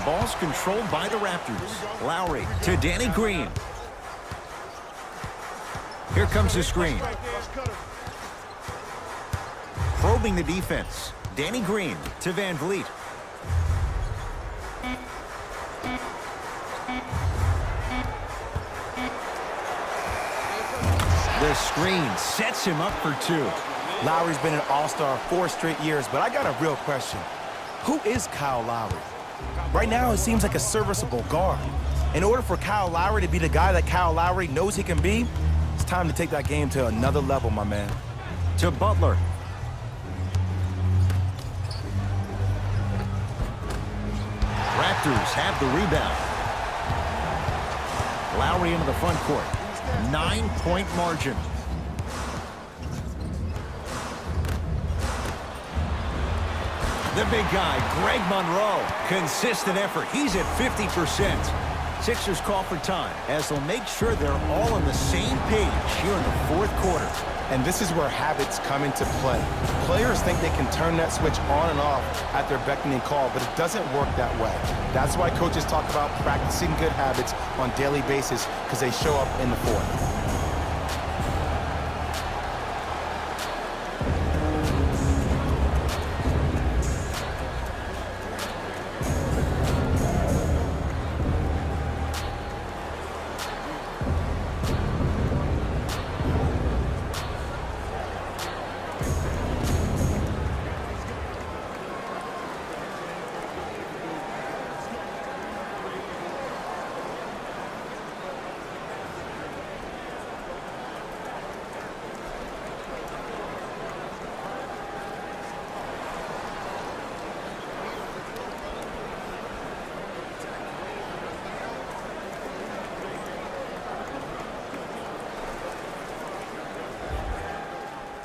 Ball's controlled by the Raptors. Lowry to Danny Green. Here comes the screen. Probing the defense. Danny Green to Van Vliet. The screen sets him up for 2. Lowry's been an all-star 4 straight years, but I got a real question. Who is Kyle Lowry? Right now, it seems like a serviceable guard. In order for Kyle Lowry to be the guy that Kyle Lowry knows he can be, it's time to take that game to another level, my man. To Butler. Raptors have the rebound. Lowry into the front court. 9-point margin. The big guy, Greg Monroe. Consistent effort. He's at 50%. Sixers call for time as they'll make sure they're all on the same page here in the 4th quarter. And this is where habits come into play. Players think they can turn that switch on and off at their beckoning call, but it doesn't work that way. That's why coaches talk about practicing good habits on a daily basis, because they show up in the 4th.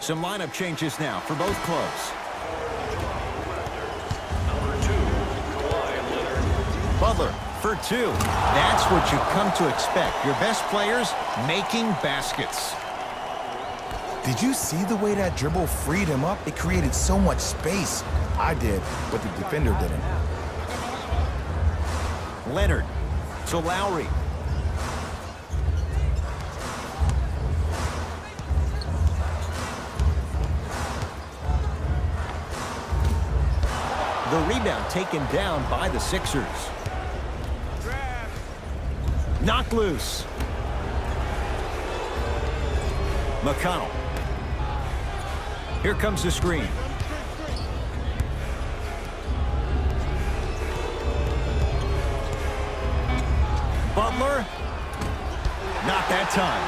Some lineup changes now for both clubs. Number 2, Kawhi Leonard. Butler for 2. That's what you come to expect. Your best players making baskets. Did you see the way that dribble freed him up? It created so much space. I did, but the defender didn't. Leonard to Lowry. The rebound taken down by the Sixers. Knocked loose. McConnell. Here comes the screen. Butler. Not that time.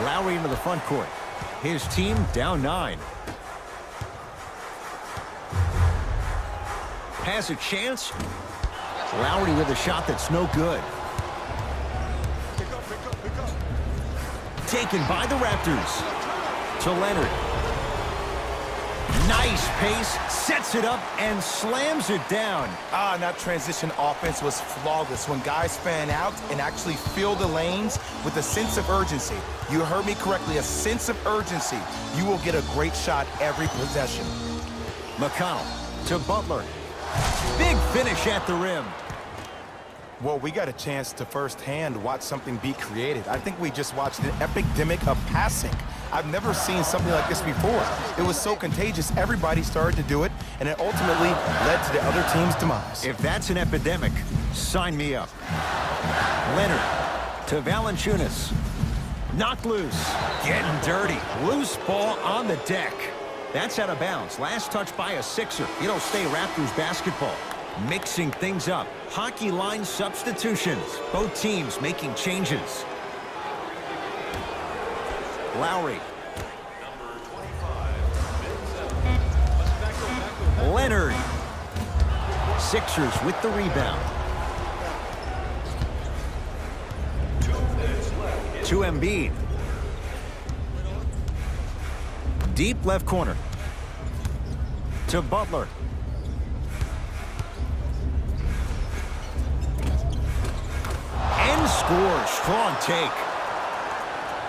Lowry into the front court. His team down 9. Has a chance. Lowry with a shot that's no good. Taken by the Raptors. To Leonard. Nice pace. Sets it up and slams it down. And that transition offense was flawless when guys fan out and actually fill the lanes with a sense of urgency. You heard me correctly, a sense of urgency. You will get a great shot every possession. McConnell to Butler. Big finish at the rim. Well, we got a chance to firsthand watch something be created. I think we just watched an epidemic of passing. I've never seen something like this before. It was so contagious, everybody started to do it, and it ultimately led to the other team's demise. If that's an epidemic, sign me up. Leonard to Valanciunas. Knocked loose. Getting dirty. Loose ball on the deck. That's out of bounds. Last touch by a Sixer. It'll stay Raptors basketball. Mixing things up. Hockey line substitutions. Both teams making changes. Lowry. Leonard. Sixers with the rebound. To Embiid. Deep left corner. To Butler. And scores. Strong take.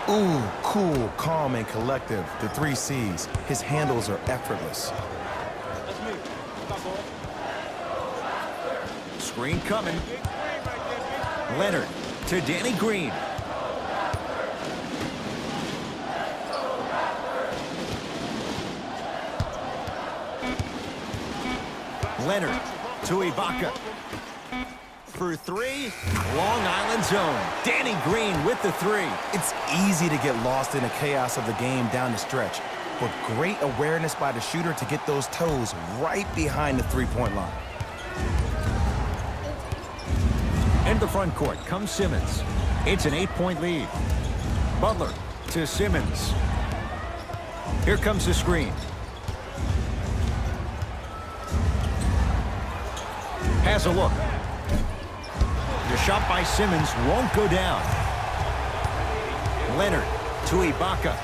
Ooh, cool, calm, and collective. The 3 C's. His handles are effortless. Screen coming. Leonard to Danny Green. Leonard to Ibaka. For 3, Long Island zone. Danny Green with the 3. It's easy to get lost in the chaos of the game down the stretch, but great awareness by the shooter to get those toes right behind the three-point line. In the front court comes Simmons. It's an 8-point lead. Butler to Simmons. Here comes the screen. Has a look. The shot by Simmons won't go down. Leonard to Ibaka.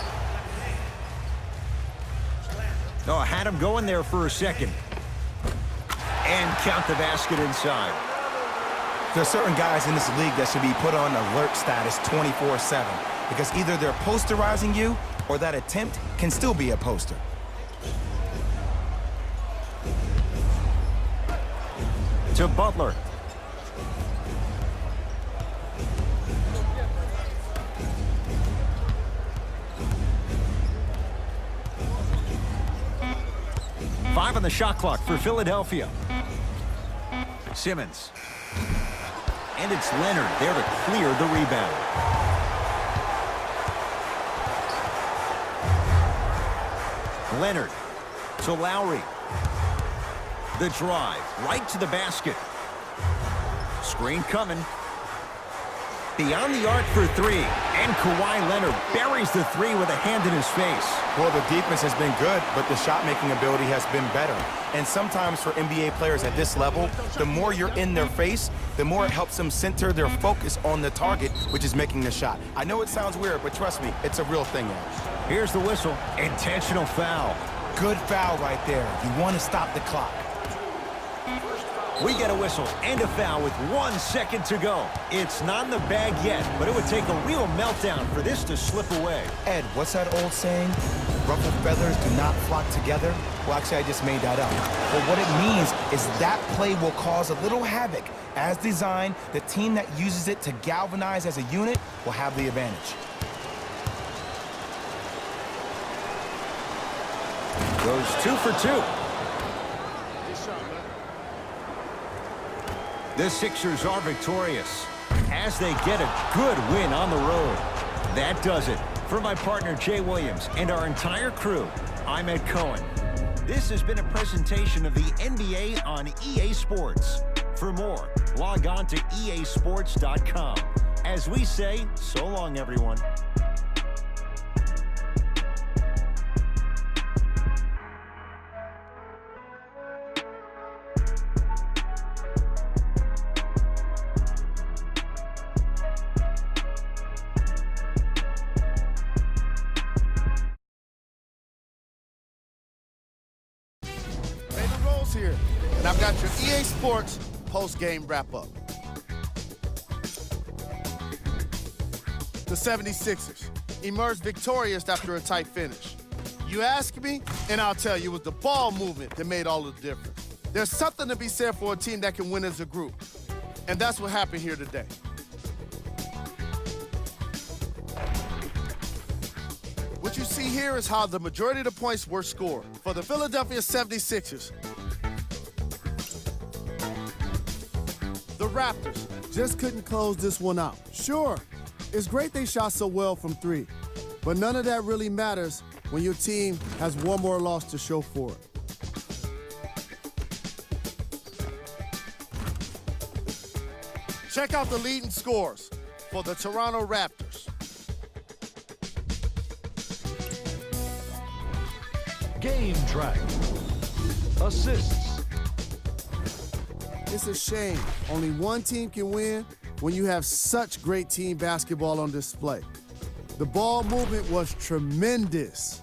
Oh, had him going there for a second. And count the basket inside. There are certain guys in this league that should be put on alert status 24/7 because either they're posterizing you or that attempt can still be a poster. To Butler. Five on the shot clock for Philadelphia. Simmons. And it's Leonard there to clear the rebound. Leonard to Lowry. The drive right to the basket. Screen coming. Beyond the arc for 3. And Kawhi Leonard buries the 3 with a hand in his face. Well, the defense has been good, but the shot-making ability has been better. And sometimes for NBA players at this level, the more you're in their face, the more it helps them center their focus on the target, which is making the shot. I know it sounds weird, but trust me, it's a real thing, Ed. Here's the whistle. Intentional foul. Good foul right there. You want to stop the clock. We get a whistle and a foul with 1 second to go. It's not in the bag yet, but it would take a real meltdown for this to slip away. Ed, what's that old saying? Ruffled feathers do not flock together? Well, actually, I just made that up. But what it means is that play will cause a little havoc. As designed, the team that uses it to galvanize as a unit will have the advantage. Goes 2 for 2. The Sixers are victorious as they get a good win on the road. That does it. For my partner Jay Williams and our entire crew, I'm Ed Cohen. This has been a presentation of the NBA on EA Sports. For more, log on to easports.com. As we say, so long, everyone. Here, and I've got your EA Sports post-game wrap-up. The 76ers emerged victorious after a tight finish. You ask me, and I'll tell you, it was the ball movement that made all the difference. There's something to be said for a team that can win as a group, and that's what happened here today. What you see here is how the majority of the points were scored. For the Philadelphia 76ers, The Raptors just couldn't close this one out. Sure, It's great they shot so well from three, but none of that really matters when your team has one more loss to show for it. Check out the leading scores for the Toronto Raptors. Game track. Assists. It's a shame only one team can win when you have such great team basketball on display. The ball movement was tremendous.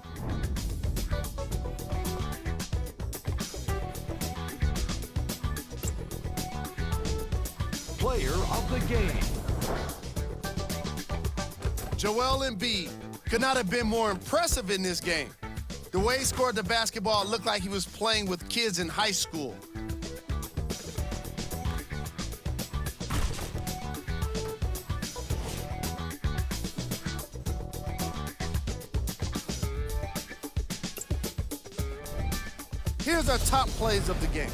Player of the game. Joel Embiid could not have been more impressive in this game. The way he scored the basketball looked like he was playing with kids in high school. Here's our top plays of the game.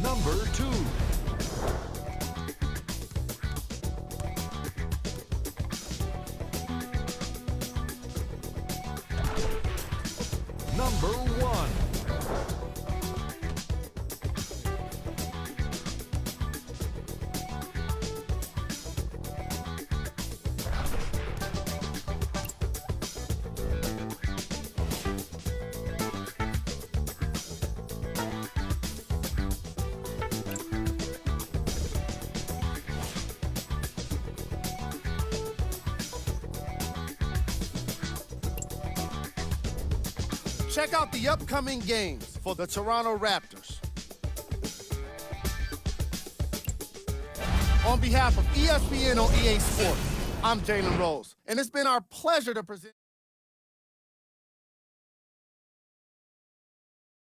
Number 2. Number 1. Check out the upcoming games for the Toronto Raptors. On behalf of ESPN on EA Sports, I'm Jalen Rose, and it's been our pleasure to present.